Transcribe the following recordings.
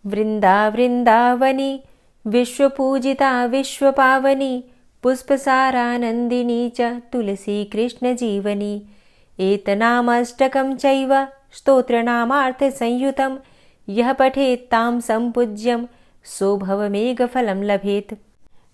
वृंदावनी विश्वपूजिता विश्वपावनी पुष्पसारानंदिनी च तुलसी कृष्ण जीवनी एतनामाष्टकं चैव स्तोत्रनामार्थ संयुतं यह पठेत् तां संपूज्यं सो भवमेघफलं लभेत।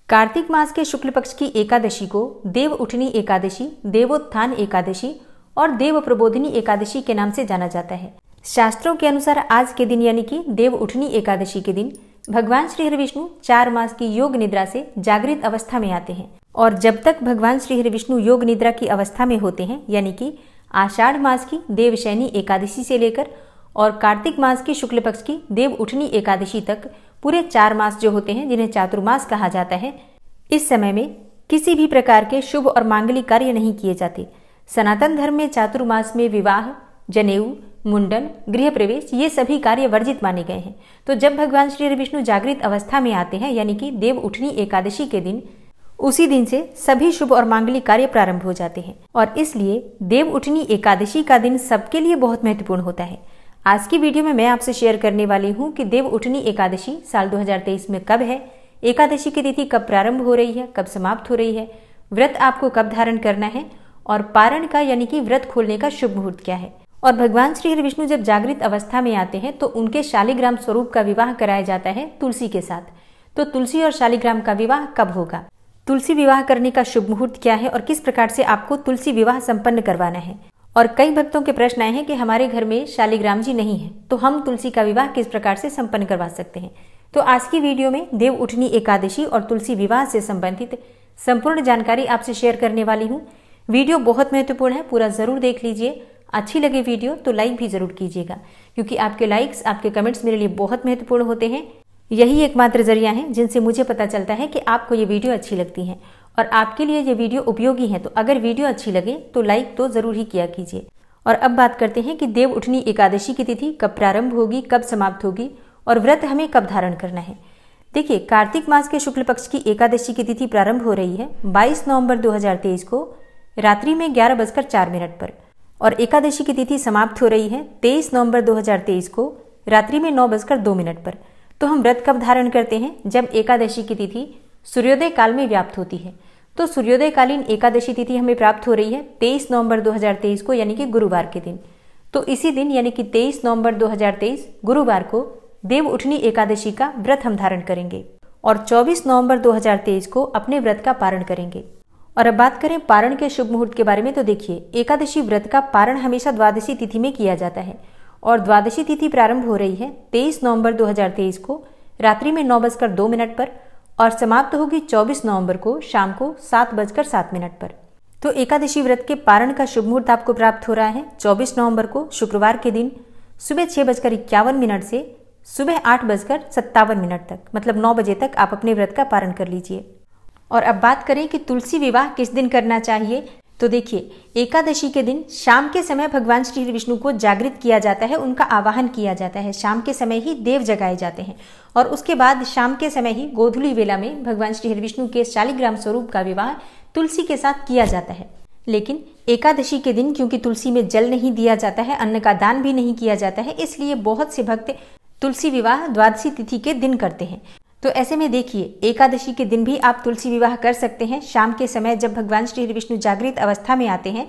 कार्तिक मास के शुक्ल पक्ष की एकादशी को देव उठनी एकादशी, देवोत्थान एकादशी और देव प्रबोधिनी एकादशी के नाम से जाना जाता है। शास्त्रों के अनुसार आज के दिन यानी कि देव उठनी एकादशी के दिन भगवान श्री हरि विष्णु 4 मास की योग निद्रा से जागृत अवस्था में आते हैं और जब तक भगवान श्री हरि विष्णु योग निद्रा की अवस्था में होते हैं यानी कि आषाढ़ मास की देवशयनी एकादशी से लेकर और कार्तिक मास की शुक्ल पक्ष की देव उठनी एकादशी तक पूरे 4 मास जो होते हैं जिन्हें चातुर्मास कहा जाता है, इस समय में किसी भी प्रकार के शुभ और मांगलिक कार्य नहीं किए जाते। सनातन धर्म में चातुर्मास में विवाह, जनेऊ, मुंडन, गृह प्रवेश ये सभी कार्य वर्जित माने गए हैं। तो जब भगवान श्री हरि विष्णु जागृत अवस्था में आते हैं यानी कि देव उठनी एकादशी के दिन, उसी दिन से सभी शुभ और मांगलिक कार्य प्रारंभ हो जाते हैं और इसलिए देव उठनी एकादशी का दिन सबके लिए बहुत महत्वपूर्ण होता है। आज की वीडियो में मैं आपसे शेयर करने वाली हूँ कि देव उठनी एकादशी साल 2023 में कब है, एकादशी की तिथि कब प्रारंभ हो रही है, कब समाप्त हो रही है, व्रत आपको कब धारण करना है और पारण का यानी कि व्रत खोलने का शुभ मुहूर्त क्या है। और भगवान श्री हरि विष्णु जब जागृत अवस्था में आते हैं तो उनके शालिग्राम स्वरूप का विवाह कराया जाता है तुलसी के साथ। तो तुलसी और शालिग्राम का विवाह कब होगा, तुलसी विवाह करने का शुभ मुहूर्त क्या है और किस प्रकार से आपको तुलसी विवाह संपन्न करवाना है। और कई भक्तों के प्रश्न आए हैं कि हमारे घर में शालिग्राम जी नहीं है तो हम तुलसी का विवाह किस प्रकार से संपन्न करवा सकते हैं। तो आज की वीडियो में देव उठनी एकादशी और तुलसी विवाह से संबंधित संपूर्ण जानकारी आपसे शेयर करने वाली हूँ। वीडियो बहुत महत्वपूर्ण है, पूरा जरूर देख लीजिए। अच्छी लगे वीडियो तो लाइक भी जरूर कीजिएगा क्योंकि आपके लाइक्स, आपके कमेंट्स मेरे लिए बहुत महत्वपूर्ण होते हैं। यही एकमात्र जरिया है जिनसे मुझे पता चलता है कि आपको ये वीडियो अच्छी लगती है और आपके लिए ये वीडियो उपयोगी है। तो अगर वीडियो अच्छी लगे तो लाइक तो जरूर ही किया कीजिए। और अब बात करते हैं कि देव उठनी एकादशी की तिथि कब प्रारंभ होगी, कब समाप्त होगी और व्रत हमें कब धारण करना है। देखिए, कार्तिक मास के शुक्ल पक्ष की एकादशी की तिथि प्रारंभ हो रही है 22 नवंबर 2023 को रात्रि में 11:04 पर और एकादशी की तिथि समाप्त हो रही है 23 नवंबर 2023 को रात्रि में 9:02 पर। तो हम व्रत कब धारण करते हैं, जब एकादशी की तिथि सूर्योदय काल में व्याप्त होती है। तो सूर्योदय कालीन एकादशी तिथि हमें प्राप्त हो रही है 23 नवंबर 2023 को यानी कि गुरुवार के दिन। तो इसी दिन यानी कि 23 नवंबर 2023 गुरुवार को देव उठनी एकादशी का व्रत हम धारण करेंगे और 24 नवंबर 2023 को अपने व्रत का पारण करेंगे। और अब बात करें पारण के शुभ मुहूर्त के बारे में तो देखिए, एकादशी व्रत का पारण हमेशा द्वादशी तिथि में किया जाता है और द्वादशी तिथि प्रारंभ हो रही है 23 नवंबर 2023 को रात्रि में 9:02 पर और समाप्त होगी 24 नवंबर को शाम को 7:07 पर। तो एकादशी व्रत के पारण का शुभ मुहूर्त आपको प्राप्त हो रहा है 24 नवंबर को शुक्रवार के दिन सुबह 6:51 से सुबह 8:57 तक, मतलब 9 बजे तक आप अपने व्रत का पारण कर लीजिए। और अब बात करें कि तुलसी विवाह किस दिन करना चाहिए, तो देखिए, एकादशी के दिन शाम के समय भगवान श्री विष्णु को जागृत किया जाता है, उनका आवाहन किया जाता है। शाम के समय ही देव जगाए जाते हैं और उसके बाद शाम के समय ही गोधूली वेला में भगवान श्री विष्णु के शालिग्राम स्वरूप का विवाह तुलसी के साथ किया जाता है। लेकिन एकादशी के दिन क्योंकि तुलसी में जल नहीं दिया जाता है, अन्न का दान भी नहीं किया जाता है, इसलिए बहुत से भक्त तुलसी विवाह द्वादशी तिथि के दिन करते हैं। तो ऐसे में देखिए, एकादशी के दिन भी आप तुलसी विवाह कर सकते हैं शाम के समय जब भगवान श्री हरि विष्णु जागृत अवस्था में आते हैं।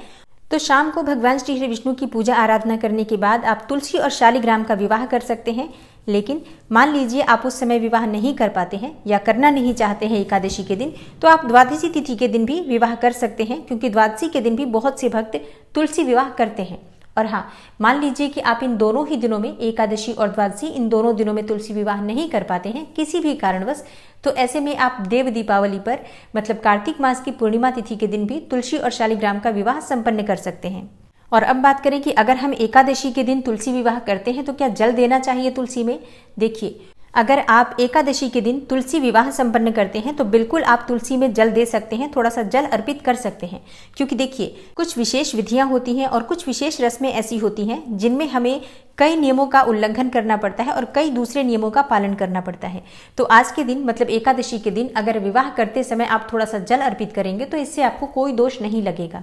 तो शाम को भगवान श्री हरि विष्णु की पूजा आराधना करने के बाद आप तुलसी और शालिग्राम का विवाह कर सकते हैं। लेकिन मान लीजिए आप उस समय विवाह नहीं कर पाते हैं या करना नहीं चाहते हैं एकादशी के दिन, तो आप द्वादशी तिथि के दिन भी विवाह कर सकते हैं क्योंकि द्वादशी के दिन भी बहुत से भक्त तुलसी विवाह करते हैं। और हाँ, मान लीजिए कि आप इन दोनों ही दिनों में, एकादशी और द्वादशी, इन दोनों दिनों में तुलसी विवाह नहीं कर पाते हैं किसी भी कारणवश, तो ऐसे में आप देव दीपावली पर मतलब कार्तिक मास की पूर्णिमा तिथि के दिन भी तुलसी और शालिग्राम का विवाह संपन्न कर सकते हैं। और अब बात करें कि अगर हम एकादशी के दिन तुलसी विवाह करते हैं तो क्या जल देना चाहिए तुलसी में। देखिए, अगर आप एकादशी के दिन तुलसी विवाह संपन्न करते हैं तो बिल्कुल आप तुलसी में जल दे सकते हैं, थोड़ा सा जल अर्पित कर सकते हैं। क्योंकि देखिए, कुछ विशेष विधियां होती हैं और कुछ विशेष रस्में ऐसी होती हैं जिनमें हमें कई नियमों का उल्लंघन करना पड़ता है और कई दूसरे नियमों का पालन करना पड़ता है। तो आज के दिन मतलब एकादशी के दिन अगर विवाह करते समय आप थोड़ा सा जल अर्पित करेंगे तो इससे आपको कोई दोष नहीं लगेगा।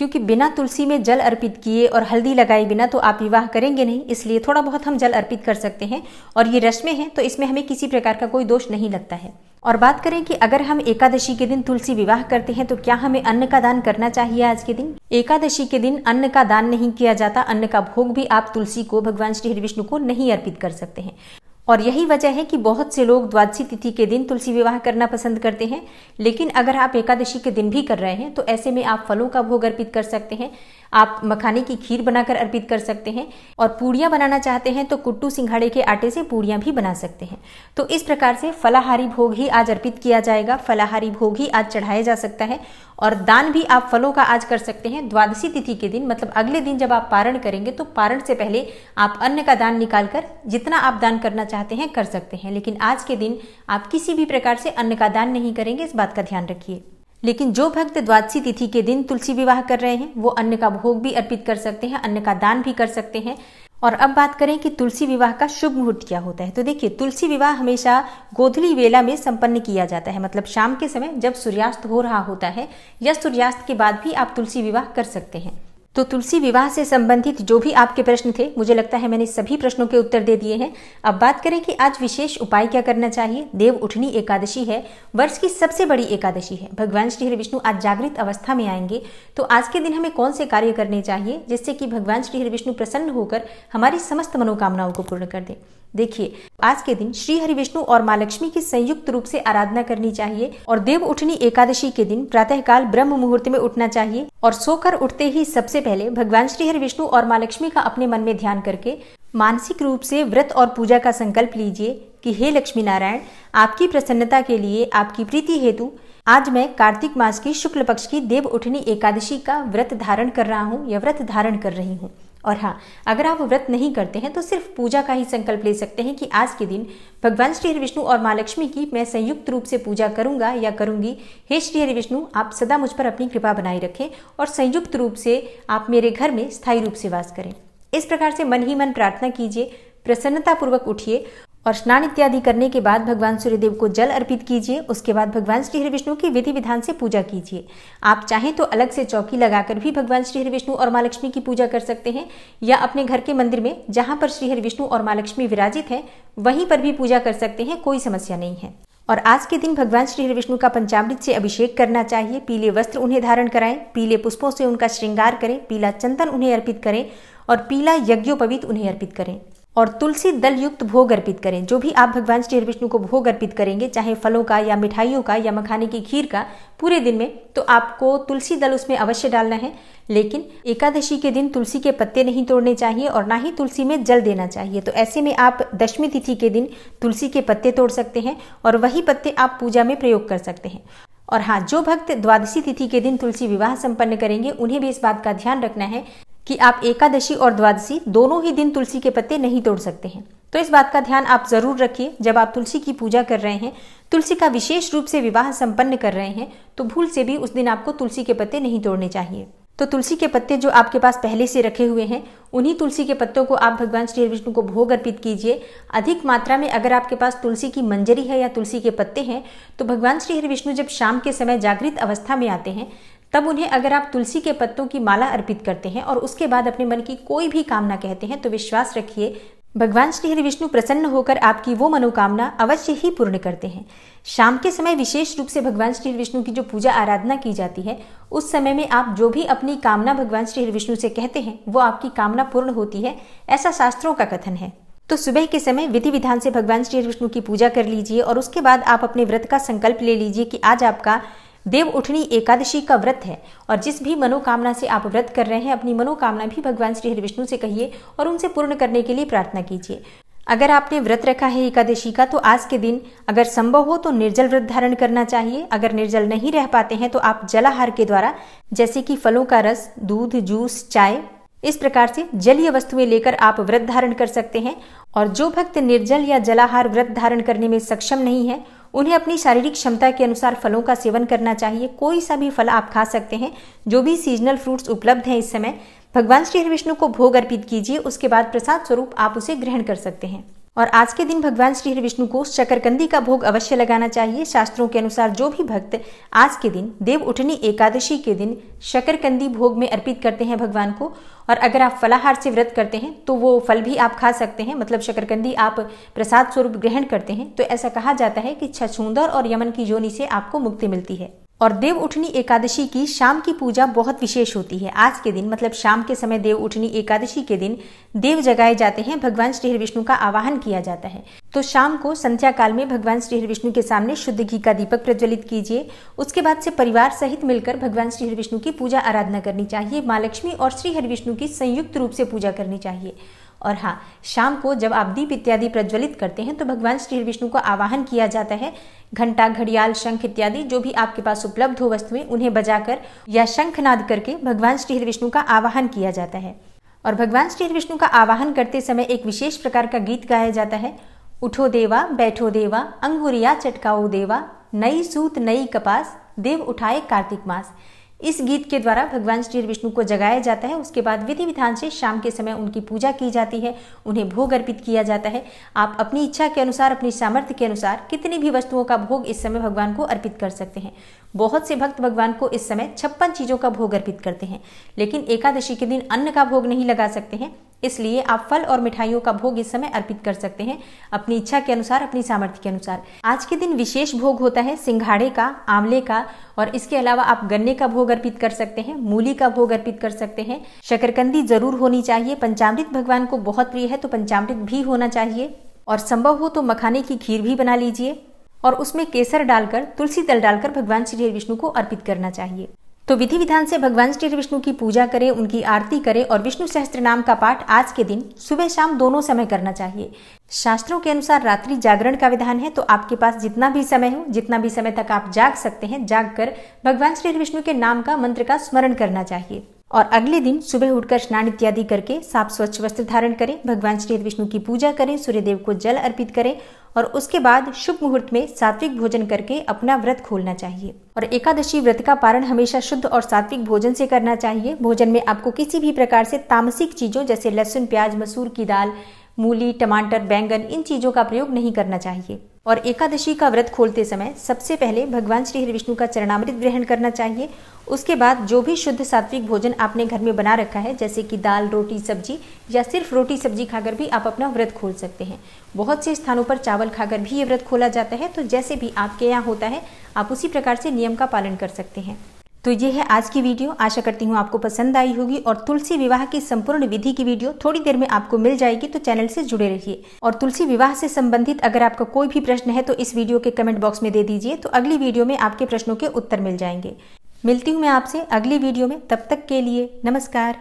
क्योंकि बिना तुलसी में जल अर्पित किए और हल्दी लगाए बिना तो आप विवाह करेंगे नहीं, इसलिए थोड़ा बहुत हम जल अर्पित कर सकते हैं और ये रस्में हैं तो इसमें हमें किसी प्रकार का कोई दोष नहीं लगता है। और बात करें कि अगर हम एकादशी के दिन तुलसी विवाह करते हैं तो क्या हमें अन्न का दान करना चाहिए आज के दिन? एकादशी के दिन अन्न का दान नहीं किया जाता, अन्न का भोग भी आप तुलसी को, भगवान श्री हरि विष्णु को नहीं अर्पित कर सकते हैं। और यही वजह है कि बहुत से लोग द्वादशी तिथि के दिन तुलसी विवाह करना पसंद करते हैं। लेकिन अगर आप एकादशी के दिन भी कर रहे हैं तो ऐसे में आप फलों का भोग अर्पित कर सकते हैं, आप मखाने की खीर बनाकर अर्पित कर सकते हैं और पूड़ियाँ बनाना चाहते हैं तो कुट्टू सिंघाड़े के आटे से पूड़ियाँ भी बना सकते हैं। तो इस प्रकार से फलाहारी भोग ही आज अर्पित किया जाएगा, फलाहारी भोग ही आज चढ़ाया जा सकता है। और दान भी आप फलों का आज कर सकते हैं द्वादशी तिथि के दिन, मतलब अगले दिन जब आप पारण करेंगे तो पारण से पहले आप अन्न का दान निकालकर जितना आप दान करना चाहते हैं कर सकते हैं। लेकिन आज के दिन आप किसी भी प्रकार से अन्न का दान नहीं करेंगे, इस बात का ध्यान रखिए। लेकिन जो भक्त द्वादशी तिथि के दिन तुलसी विवाह कर रहे हैं वो अन्न का भोग भी अर्पित कर सकते हैं, अन्न का दान भी कर सकते हैं। और अब बात करें कि तुलसी विवाह का शुभ मुहूर्त क्या होता है, तो देखिए तुलसी विवाह हमेशा गोधूली वेला में संपन्न किया जाता है, मतलब शाम के समय जब सूर्यास्त हो रहा होता है या सूर्यास्त के बाद भी आप तुलसी विवाह कर सकते हैं। तो तुलसी विवाह से संबंधित जो भी आपके प्रश्न थे, मुझे लगता है मैंने सभी प्रश्नों के उत्तर दे दिए हैं। अब बात करें कि आज विशेष उपाय क्या करना चाहिए। देव उठनी एकादशी है, वर्ष की सबसे बड़ी एकादशी है। भगवान श्री हरि विष्णु आज जागृत अवस्था में आएंगे, तो आज के दिन हमें कौन से कार्य करने चाहिए जिससे कि भगवान श्री हरि विष्णु प्रसन्न होकर हमारी समस्त मनोकामनाओं को पूर्ण कर दे। देखिए आज के दिन श्री हरि विष्णु और माँ लक्ष्मी की संयुक्त रूप से आराधना करनी चाहिए और देव उठनी एकादशी के दिन प्रातःकाल ब्रह्म मुहूर्त में उठना चाहिए और सोकर उठते ही सबसे पहले भगवान श्री हरि विष्णु और माँ लक्ष्मी का अपने मन में ध्यान करके मानसिक रूप से व्रत और पूजा का संकल्प लीजिए कि हे लक्ष्मी नारायण, आपकी प्रसन्नता के लिए, आपकी प्रीति हेतु आज मैं कार्तिक मास की शुक्ल पक्ष की देव उठनी एकादशी का व्रत धारण कर रहा हूँ या व्रत धारण कर रही हूँ। और हाँ, अगर आप व्रत नहीं करते हैं तो सिर्फ पूजा का ही संकल्प ले सकते हैं कि आज के दिन भगवान श्री हरि विष्णु और माँ लक्ष्मी की मैं संयुक्त रूप से पूजा करूंगा या करूंगी। हे श्री हरि विष्णु, आप सदा मुझ पर अपनी कृपा बनाए रखें और संयुक्त रूप से आप मेरे घर में स्थायी रूप से वास करें। इस प्रकार से मन ही मन प्रार्थना कीजिए, प्रसन्नता पूर्वक उठिए और स्नान इत्यादि करने के बाद भगवान सूर्यदेव को जल अर्पित कीजिए। उसके बाद भगवान श्री हरि विष्णु की विधि विधान से पूजा कीजिए। आप चाहें तो अलग से चौकी लगाकर भी भगवान श्री हरि विष्णु और माँ लक्ष्मी की पूजा कर सकते हैं या अपने घर के मंदिर में जहां पर श्री हरि विष्णु और माँ लक्ष्मी विराजित हैं वहीं पर भी पूजा कर सकते हैं, कोई समस्या नहीं है। और आज के दिन भगवान श्री हरि विष्णु का पंचामृत से अभिषेक करना चाहिए। पीले वस्त्र उन्हें धारण कराएं, पीले पुष्पों से उनका श्रृंगार करें, पीला चंदन उन्हें अर्पित करें और पीला यज्ञोपवीत उन्हें अर्पित करें और तुलसी दल युक्त भोग अर्पित करें। जो भी आप भगवान श्री हरि विष्णु को भोग अर्पित करेंगे, चाहे फलों का या मिठाइयों का या मखाने की खीर का, पूरे दिन में तो आपको तुलसी दल उसमें अवश्य डालना है। लेकिन एकादशी के दिन तुलसी के पत्ते नहीं तोड़ने चाहिए और ना ही तुलसी में जल देना चाहिए। तो ऐसे में आप दशमी तिथि के दिन तुलसी के पत्ते तोड़ सकते हैं और वही पत्ते आप पूजा में प्रयोग कर सकते हैं। और हाँ, जो भक्त द्वादशी तिथि के दिन तुलसी विवाह संपन्न करेंगे उन्हें भी इस बात का ध्यान रखना है कि आप एकादशी और द्वादशी दोनों ही दिन तुलसी के पत्ते नहीं तोड़ सकते हैं। तो इस बात का ध्यान आप जरूर रखिए। जब आप तुलसी की पूजा कर रहे हैं, तुलसी का विशेष रूप से विवाह संपन्न कर रहे हैं, तो भूल से भी उस दिन आपको तुलसी के पत्ते नहीं तोड़ने चाहिए। तो तुलसी के पत्ते जो आपके पास पहले से रखे हुए हैं, उन्हीं तुलसी के पत्तों को आप भगवान श्री हरि विष्णु को भोग अर्पित कीजिए। अधिक मात्रा में अगर आपके पास तुलसी की मंजरी है या तुलसी के पत्ते हैं, तो भगवान श्री हरि विष्णु जब शाम के समय जागृत अवस्था में आते हैं तब उन्हें अगर आप तुलसी के पत्तों की माला अर्पित करते हैं और उसके बाद अपने मन की कोई भी कामना कहते हैं, तो विश्वास रखिए भगवान श्री हरि विष्णु प्रसन्न होकर आपकी वो मनोकामना अवश्य ही पूर्ण करते हैं। शाम के समय विशेष रूप से भगवान श्री हरि विष्णु की जो पूजा आराधना की जाती है, उस समय में आप जो भी अपनी कामना भगवान श्री हरि विष्णु से कहते हैं वो आपकी कामना पूर्ण होती है, ऐसा शास्त्रों का कथन है। तो सुबह के समय विधि विधान से भगवान श्री हरि विष्णु की पूजा कर लीजिए और उसके बाद आप अपने व्रत का संकल्प ले लीजिए कि आज आपका देव उठनी एकादशी का व्रत है और जिस भी मनोकामना से आप व्रत कर रहे हैं, अपनी मनोकामना भी भगवान श्री हरि विष्णु से कहिए और उनसे पूर्ण करने के लिए प्रार्थना कीजिए। अगर आपने व्रत रखा है एकादशी का, तो आज के दिन अगर संभव हो तो निर्जल व्रत धारण करना चाहिए। अगर निर्जल नहीं रह पाते हैं तो आप जलाहार के द्वारा, जैसे कि फलों का रस, दूध, जूस, चाय, इस प्रकार से जलीय वस्तुएं लेकर आप व्रत धारण कर सकते हैं। और जो भक्त निर्जल या जलाहार व्रत धारण करने में सक्षम नहीं है, उन्हें अपनी शारीरिक क्षमता के अनुसार फलों का सेवन करना चाहिए। कोई सा भी फल आप खा सकते हैं, जो भी सीजनल फ्रूट्स उपलब्ध हैं इस समय। भगवान श्री हरि विष्णु को भोग अर्पित कीजिए, उसके बाद प्रसाद स्वरूप आप उसे ग्रहण कर सकते हैं। और आज के दिन भगवान श्री हरि विष्णु को शकरकंदी का भोग अवश्य लगाना चाहिए। शास्त्रों के अनुसार जो भी भक्त आज के दिन देव उठनी एकादशी के दिन शकरकंदी भोग में अर्पित करते हैं भगवान को, और अगर आप फलाहार से व्रत करते हैं तो वो फल भी आप खा सकते हैं, मतलब शकरकंदी आप प्रसाद स्वरूप ग्रहण करते हैं, तो ऐसा कहा जाता है कि छछूंदर और यमन की योनि से आपको मुक्ति मिलती है। और देव उठनी एकादशी की शाम की पूजा बहुत विशेष होती है। आज के दिन मतलब शाम के समय देव उठनी एकादशी के दिन देव जगाए जाते हैं, भगवान श्री हरि विष्णु का आवाहन किया जाता है। तो शाम को संध्या काल में भगवान श्री हरि विष्णु के सामने शुद्ध घी का दीपक प्रज्वलित कीजिए। उसके बाद से परिवार सहित मिलकर भगवान श्री हरि विष्णु की पूजा आराधना करनी चाहिए। माँ लक्ष्मी और श्री हरि विष्णु की संयुक्त रूप से पूजा करनी चाहिए। और हाँ, शाम को जब आप दीप इत्यादि प्रज्वलित करते हैं तो भगवान श्री हरि विष्णु को आवाहन किया जाता है। घंटा, घड़ियाल, शंख इत्यादि जो भी आपके पास उपलब्ध हो वस्तुएं, उन्हें बजाकर या शंखनाद करके भगवान श्री हरि विष्णु का आवाहन किया जाता है। और भगवान श्री हरि विष्णु का आवाहन करते समय एक विशेष प्रकार का गीत गाया जाता है। उठो देवा, बैठो देवा, अंगुरिया चटकाओ देवा, नई सूत नई कपास, देव उठाए कार्तिक मास। इस गीत के द्वारा भगवान श्री विष्णु को जगाया जाता है। उसके बाद विधि विधान से शाम के समय उनकी पूजा की जाती है, उन्हें भोग अर्पित किया जाता है। आप अपनी इच्छा के अनुसार, अपनी सामर्थ्य के अनुसार कितनी भी वस्तुओं का भोग इस समय भगवान को अर्पित कर सकते हैं। बहुत से भक्त भगवान को इस समय 56 चीजों का भोग अर्पित करते हैं, लेकिन एकादशी के दिन अन्न का भोग नहीं लगा सकते हैं, इसलिए आप फल और मिठाइयों का भोग इस समय अर्पित कर सकते हैं अपनी इच्छा के अनुसार, अपनी सामर्थ्य के अनुसार। आज के दिन विशेष भोग होता है सिंघाड़े का, आंवले का, और इसके अलावा आप गन्ने का भोग अर्पित कर सकते हैं, मूली का भोग अर्पित कर सकते हैं। शकरकंदी जरूर होनी चाहिए। पंचामृत भगवान को बहुत प्रिय है तो पंचामृत भी होना चाहिए, और संभव हो तो मखाने की खीर भी बना लीजिए और उसमें केसर डालकर, तुलसी दल डालकर भगवान श्री विष्णु को अर्पित करना चाहिए। तो विधि विधान से भगवान श्री विष्णु की पूजा करें, उनकी आरती करें, और विष्णु सहस्त्र नाम का पाठ आज के दिन सुबह शाम दोनों समय करना चाहिए। शास्त्रों के अनुसार रात्रि जागरण का विधान है, तो आपके पास जितना भी समय हो, जितना भी समय तक आप जाग सकते हैं, जाग कर भगवान श्री विष्णु के नाम का, मंत्र का स्मरण करना चाहिए। और अगले दिन सुबह उठकर स्नान इत्यादि करके साफ स्वच्छ वस्त्र धारण करें, भगवान श्री विष्णु की पूजा करें, सूर्यदेव को जल अर्पित करें, और उसके बाद शुभ मुहूर्त में सात्विक भोजन करके अपना व्रत खोलना चाहिए। और एकादशी व्रत का पारण हमेशा शुद्ध और सात्विक भोजन से करना चाहिए। भोजन में आपको किसी भी प्रकार से तामसिक चीजों जैसे लहसुन, प्याज, मसूर की दाल, मूली, टमाटर, बैंगन, इन चीजों का प्रयोग नहीं करना चाहिए। और एकादशी का व्रत खोलते समय सबसे पहले भगवान श्री हरि विष्णु का चरणामृत ग्रहण करना चाहिए। उसके बाद जो भी शुद्ध सात्विक भोजन आपने घर में बना रखा है, जैसे कि दाल, रोटी, सब्जी, या सिर्फ रोटी सब्जी खाकर भी आप अपना व्रत खोल सकते हैं। बहुत से स्थानों पर चावल खाकर भी ये व्रत खोला जाता है, तो जैसे भी आपके यहाँ होता है आप उसी प्रकार से नियम का पालन कर सकते हैं। तो ये है आज की वीडियो। आशा करती हूँ आपको पसंद आई होगी, और तुलसी विवाह की संपूर्ण विधि की वीडियो थोड़ी देर में आपको मिल जाएगी, तो चैनल से जुड़े रहिए। और तुलसी विवाह से संबंधित अगर आपका कोई भी प्रश्न है तो इस वीडियो के कमेंट बॉक्स में दे दीजिए, तो अगली वीडियो में आपके प्रश्नों के उत्तर मिल जाएंगे। मिलती हूँ मैं आपसे अगली वीडियो में, तब तक के लिए नमस्कार।